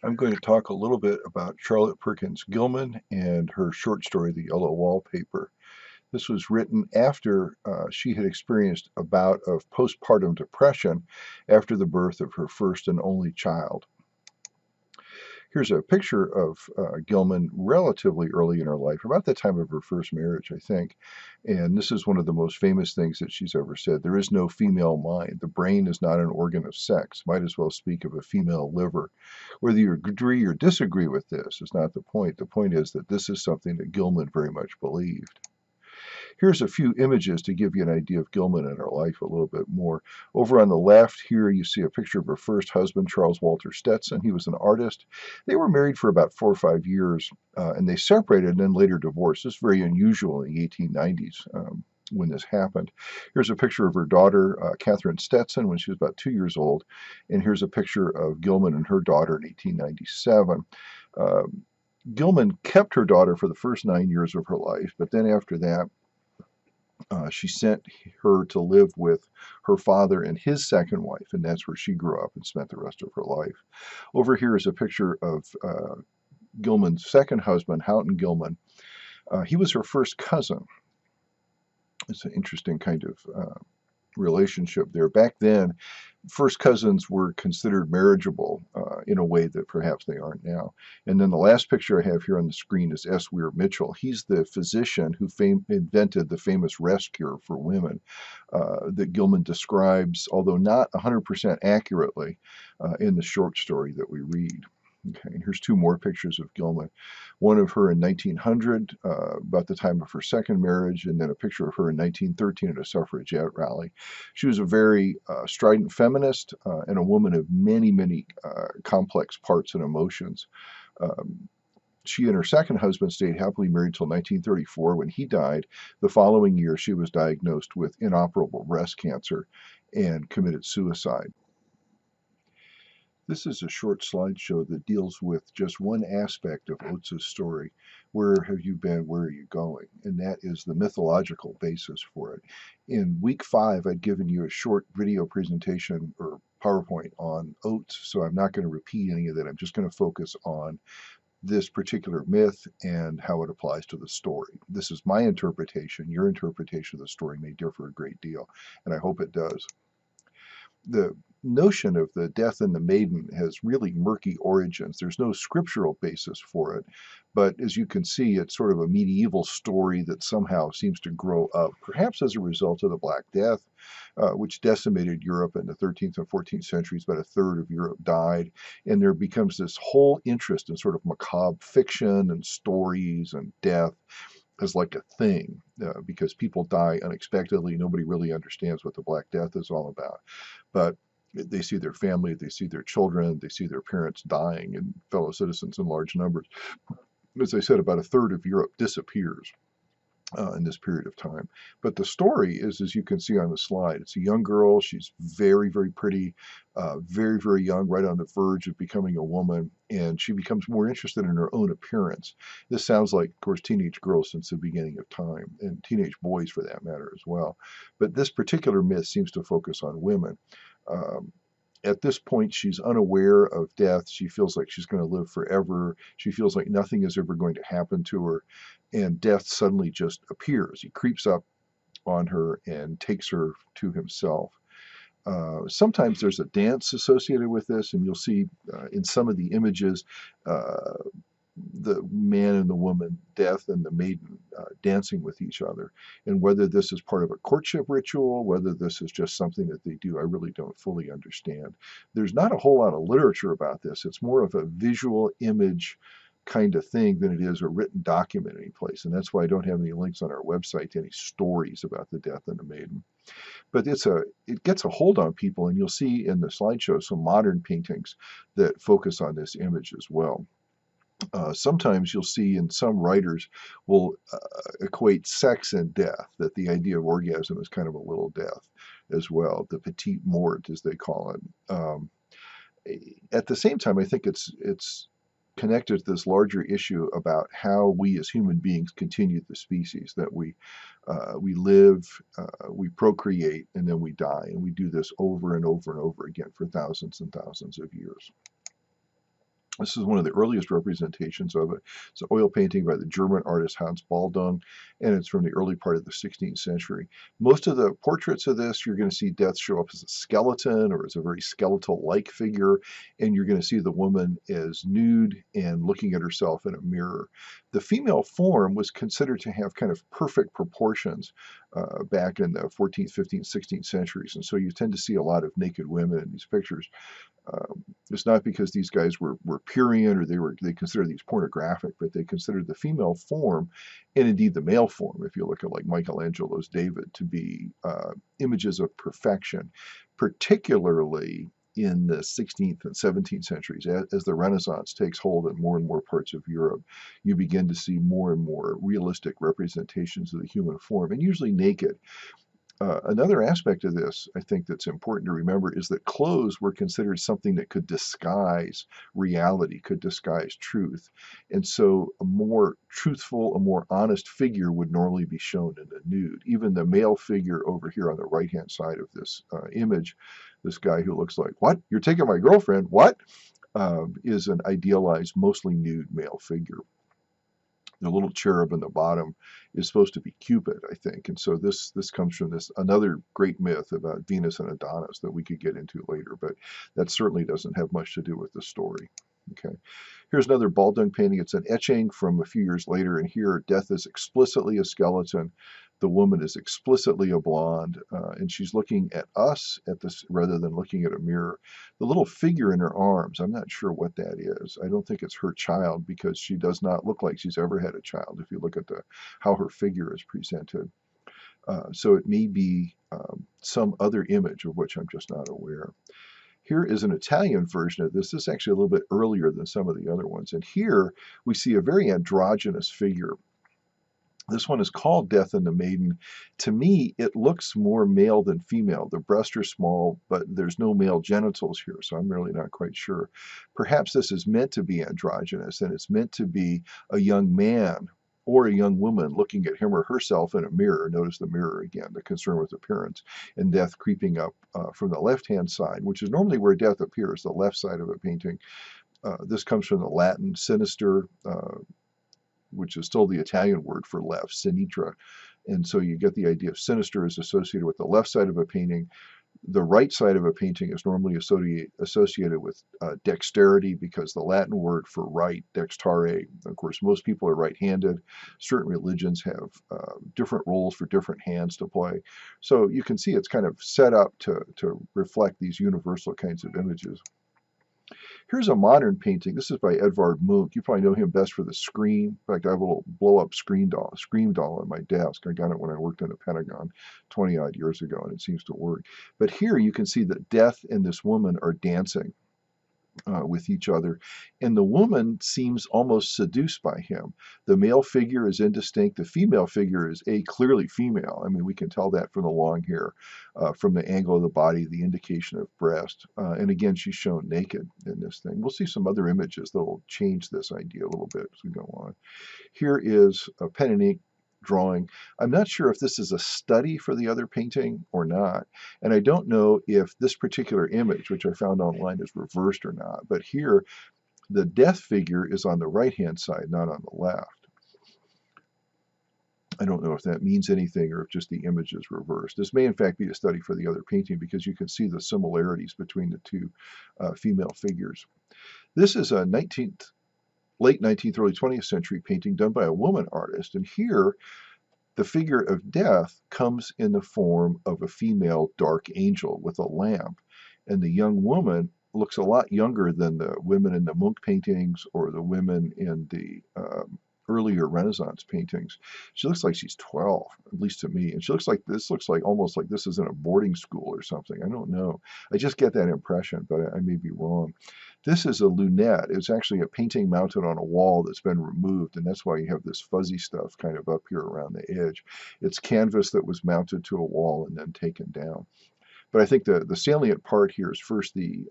I'm going to talk a little bit about Charlotte Perkins Gilman and her short story, The Yellow Wallpaper. This was written after she had experienced a bout of postpartum depression after the birth of her first and only child. Here's a picture of Gilman relatively early in her life, about the time of her first marriage, I think. And this is one of the most famous things that she's ever said. There is no female mind. The brain is not an organ of sex. Might as well speak of a female liver. Whether you agree or disagree with this is not the point. The point is that this is something that Gilman very much believed. Here's a few images to give you an idea of Gilman and her life a little bit more. Over on the left here, you see a picture of her first husband, Charles Walter Stetson. He was an artist. They were married for about 4 or 5 years, and they separated and then later divorced. This is very unusual in the 1890s. When this happened. Here's a picture of her daughter, Catherine Stetson, when she was about 2 years old. And here's a picture of Gilman and her daughter in 1897. Gilman kept her daughter for the first 9 years of her life, but then after that, she sent her to live with her father and his second wife, and that's where she grew up and spent the rest of her life. Over here is a picture of Gilman's second husband, Houghton Gilman. He was her first cousin. It's an interesting kind of relationship there. Back then, first cousins were considered marriageable in a way that perhaps they aren't now. And then the last picture I have here on the screen is S. Weir Mitchell. He's the physician who invented the famous rest cure for women that Gilman describes, although not 100% accurately, in the short story that we read. Okay, and here's two more pictures of Gilman. One of her in 1900, about the time of her second marriage, and then a picture of her in 1913 at a suffragette rally. She was a very strident feminist and a woman of many, many complex parts and emotions. She and her second husband stayed happily married until 1934 when he died. The following year, she was diagnosed with inoperable breast cancer and committed suicide. This is a short slideshow that deals with just one aspect of Oates' story. Where have you been? Where are you going? And that is the mythological basis for it. In week 5, I'd given you a short video presentation or PowerPoint on Oates, so I'm not going to repeat any of that. I'm just going to focus on this particular myth and how it applies to the story. This is my interpretation. Your interpretation of the story may differ a great deal, and I hope it does. The notion of the death in the maiden has really murky origins. There's no scriptural basis for it, but as you can see, it's sort of a medieval story that somehow seems to grow up, perhaps as a result of the Black Death, which decimated Europe in the 13th and 14th centuries. About a third of Europe died, and there becomes this whole interest in sort of macabre fiction and stories and death as like a thing, because people die unexpectedly. Nobody really understands what the Black Death is all about. But they see their family, they see their children, they see their parents dying, and fellow citizens in large numbers. As I said, about a third of Europe disappears in this period of time. But the story is, as you can see on the slide, it's a young girl. She's very, very pretty, very, very young, right on the verge of becoming a woman, and she becomes more interested in her own appearance. This sounds like, of course, teenage girls since the beginning of time, and teenage boys for that matter as well. But this particular myth seems to focus on women. At this point, she's unaware of death. She feels like she's going to live forever. She feels like nothing is ever going to happen to her. And death suddenly just appears. He creeps up on her and takes her to himself. Sometimes there's a dance associated with this, and you'll see in some of the images the man and the woman, death and the maiden, dancing with each other. And whether this is part of a courtship ritual, whether this is just something that they do, I really don't fully understand. There's not a whole lot of literature about this. It's more of a visual image kind of thing than it is a written document any place. And that's why I don't have any links on our website to any stories about the death and the maiden. But it gets a hold on people, and you'll see in the slideshow some modern paintings that focus on this image as well. Sometimes you'll see in some writers will equate sex and death, that the idea of orgasm is kind of a little death as well, the petite mort as they call it. At the same time, I think it's connected to this larger issue about how we as human beings continue the species, that we live, we procreate, and then we die, and we do this over and over and over again for thousands and thousands of years. This is one of the earliest representations of it. It's an oil painting by the German artist Hans Baldung, and it's from the early part of the 16th century. Most of the portraits of this, you're going to see death show up as a skeleton or as a very skeletal-like figure, and you're going to see the woman as nude and looking at herself in a mirror. The female form was considered to have kind of perfect proportions back in the 14th, 15th, 16th centuries, and so you tend to see a lot of naked women in these pictures. It's not because these guys were prurient or they considered these pornographic, but they considered the female form and indeed the male form, if you look at like Michelangelo's David, to be images of perfection, particularly in the 16th and 17th centuries. As the Renaissance takes hold in more and more parts of Europe, you begin to see more and more realistic representations of the human form, and usually naked. Another aspect of this, I think, that's important to remember is that clothes were considered something that could disguise reality, could disguise truth. And so a more truthful, a more honest figure would normally be shown in the nude. Even the male figure over here on the right-hand side of this image, this guy who looks like, what? You're taking my girlfriend? What? Is an idealized, mostly nude male figure. The little cherub in the bottom is supposed to be Cupid, I think. And so this comes from this another great myth about Venus and Adonis that we could get into later, but that certainly doesn't have much to do with the story. Okay. Here's another Baldung painting. It's an etching from a few years later, and here death is explicitly a skeleton. The woman is explicitly a blonde, and she's looking at us at this rather than looking at a mirror. The little figure in her arms, I'm not sure what that is. I don't think it's her child because she does not look like she's ever had a child if you look at how her figure is presented. So it may be some other image of which I'm just not aware. Here is an Italian version of this. This is actually a little bit earlier than some of the other ones. And here we see a very androgynous figure. This one is called Death and the Maiden. To me, it looks more male than female. The breasts are small, but there's no male genitals here, so I'm really not quite sure. Perhaps this is meant to be androgynous, and it's meant to be a young man or a young woman looking at him or herself in a mirror. Notice the mirror again, the concern with appearance, and death creeping up from the left-hand side, which is normally where death appears, the left side of a painting. This comes from the Latin sinister, which is still the Italian word for left, sinistra. And so you get the idea of sinister is associated with the left side of a painting. The right side of a painting is normally associated with dexterity because the Latin word for right, dextare, of course, most people are right-handed. Certain religions have different roles for different hands to play. So you can see it's kind of set up to reflect these universal kinds of images. Here's a modern painting. This is by Edvard Munch. You probably know him best for the Scream. In fact, I have a little blow-up Scream doll on my desk. I got it when I worked in the Pentagon 20-odd years ago, and it seems to work. But here you can see that Death and this woman are dancing with each other, and the woman seems almost seduced by him. The male figure is indistinct. The female figure is clearly female. I mean, we can tell that from the long hair, from the angle of the body, the indication of breast. And again, she's shown naked in this thing. We'll see some other images that will change this idea a little bit as we go on. Here is a pen and ink drawing. I'm not sure if this is a study for the other painting or not, and I don't know if this particular image, which I found online, is reversed or not, but here the death figure is on the right-hand side, not on the left. I don't know if that means anything or if just the image is reversed. This may in fact be a study for the other painting because you can see the similarities between the two female figures. This is a late 19th, early 20th century painting done by a woman artist. And here, the figure of death comes in the form of a female dark angel with a lamp. And the young woman looks a lot younger than the women in the Munch paintings or the women in the earlier Renaissance paintings. She looks like she's 12, at least to me. And she looks like almost like this is in a boarding school or something. I don't know. I just get that impression, but I may be wrong. This is a lunette. It's actually a painting mounted on a wall that's been removed, and that's why you have this fuzzy stuff kind of up here around the edge. It's canvas that was mounted to a wall and then taken down. But I think the salient part here is first the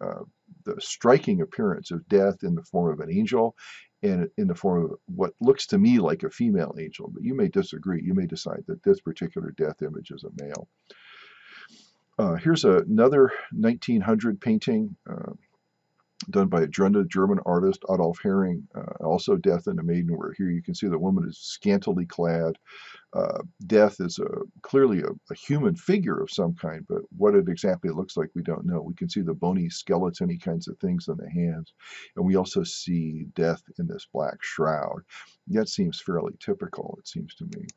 striking appearance of death in the form of an angel and in the form of what looks to me like a female angel. But you may disagree. You may decide that this particular death image is a male. Here's another 1900 painting. done by a German artist, Adolf Hering. Also Death in the Maiden, where here you can see the woman is scantily clad. Death is clearly a human figure of some kind, but what it exactly looks like, we don't know. We can see the bony, skeleton-y kinds of things in the hands, and we also see Death in this black shroud. That seems fairly typical, it seems to me.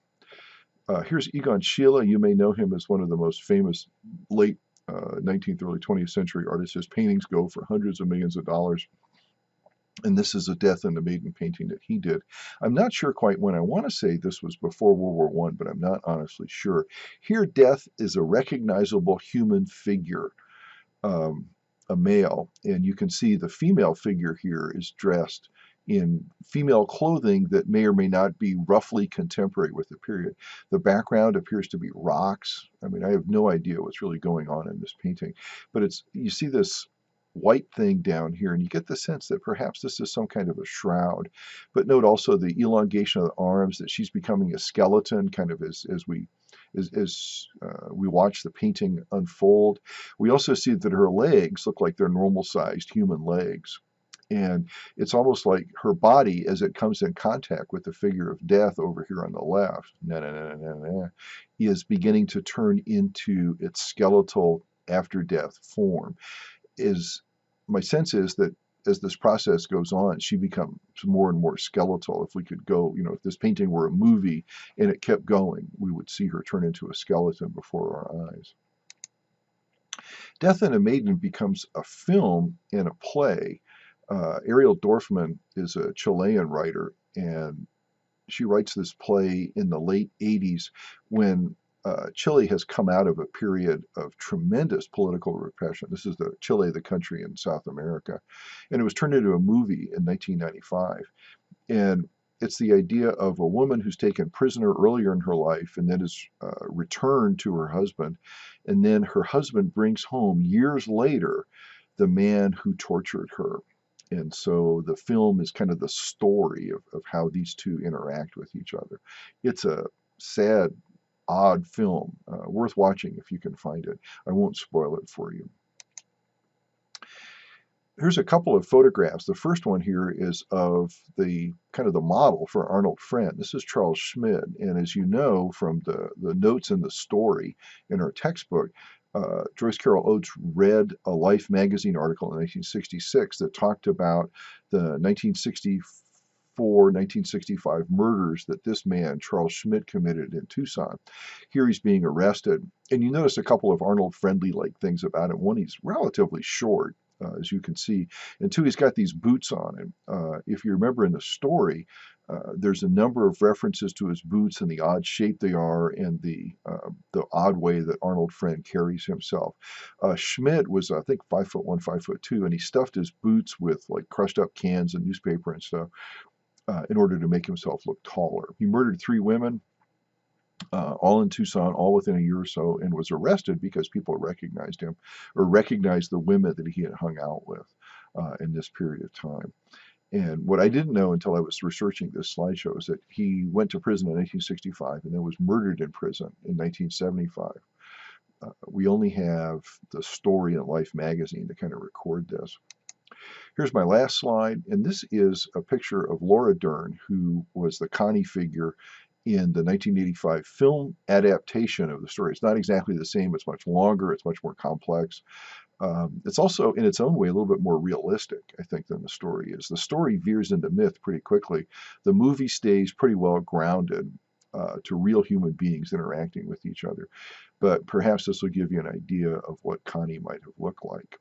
Here's Egon Schiele. You may know him as one of the most famous late 19th, early 20th century artists. His paintings go for hundreds of millions of dollars. And this is a Death in the Maiden painting that he did. I'm not sure quite when. I want to say this was before World War I, but I'm not honestly sure. Here, Death is a recognizable human figure, um, a male, and you can see the female figure here is dressed in female clothing that may or may not be roughly contemporary with the period. The background appears to be rocks. I mean, I have no idea what's really going on in this painting, but you see this white thing down here, and you get the sense that perhaps this is some kind of a shroud. But note also the elongation of the arms, that she's becoming a skeleton kind of as we watch the painting unfold. We also see that her legs look like they're normal-sized human legs. And it's almost like her body, as it comes in contact with the figure of Death over here on the left, is beginning to turn into its skeletal after death form. My sense is that as this process goes on, she becomes more and more skeletal. If we could go, if this painting were a movie and it kept going, we would see her turn into a skeleton before our eyes. Death in a Maiden becomes a film and a play. Ariel Dorfman is a Chilean writer, and she writes this play in the late 80s when Chile has come out of a period of tremendous political repression. This is Chile, the country in South America. And it was turned into a movie in 1995. And it's the idea of a woman who's taken prisoner earlier in her life and then is returned to her husband. And then her husband brings home years later the man who tortured her. And so the film is kind of the story of how these two interact with each other. It's a sad, odd film, worth watching if you can find it. I won't spoil it for you. Here's a couple of photographs. The first one here is of the kind of the model for Arnold Friend. This is Charles Schmid, and as you know from the notes in the story in our textbook, Joyce Carol Oates read a Life magazine article in 1966 that talked about the 1965 murders that this man, Charles Schmid, committed in Tucson. Here he's being arrested, and you notice a couple of Arnold Friendly-like things about him. One, he's relatively short, as you can see, and two, he's got these boots on him. If you remember in the story, there's a number of references to his boots and the odd shape they are and the odd way that Arnold Friend carries himself. Schmid was, I think, 5'1", 5'2", and he stuffed his boots with like crushed up cans and newspaper and stuff in order to make himself look taller. He murdered 3 women, all in Tucson, all within a year or so, and was arrested because people recognized him or recognized the women that he had hung out with in this period of time. And what I didn't know until I was researching this slideshow is that he went to prison in 1965 and then was murdered in prison in 1975. We only have the story in Life magazine to kind of record this. Here's my last slide, and this is a picture of Laura Dern, who was the Connie figure in the 1985 film adaptation of the story. It's not exactly the same. It's much longer. It's much more complex. It's also, in its own way, a little bit more realistic, I think, than the story is. The story veers into myth pretty quickly. The movie stays pretty well grounded to real human beings interacting with each other. But perhaps this will give you an idea of what Connie might have looked like.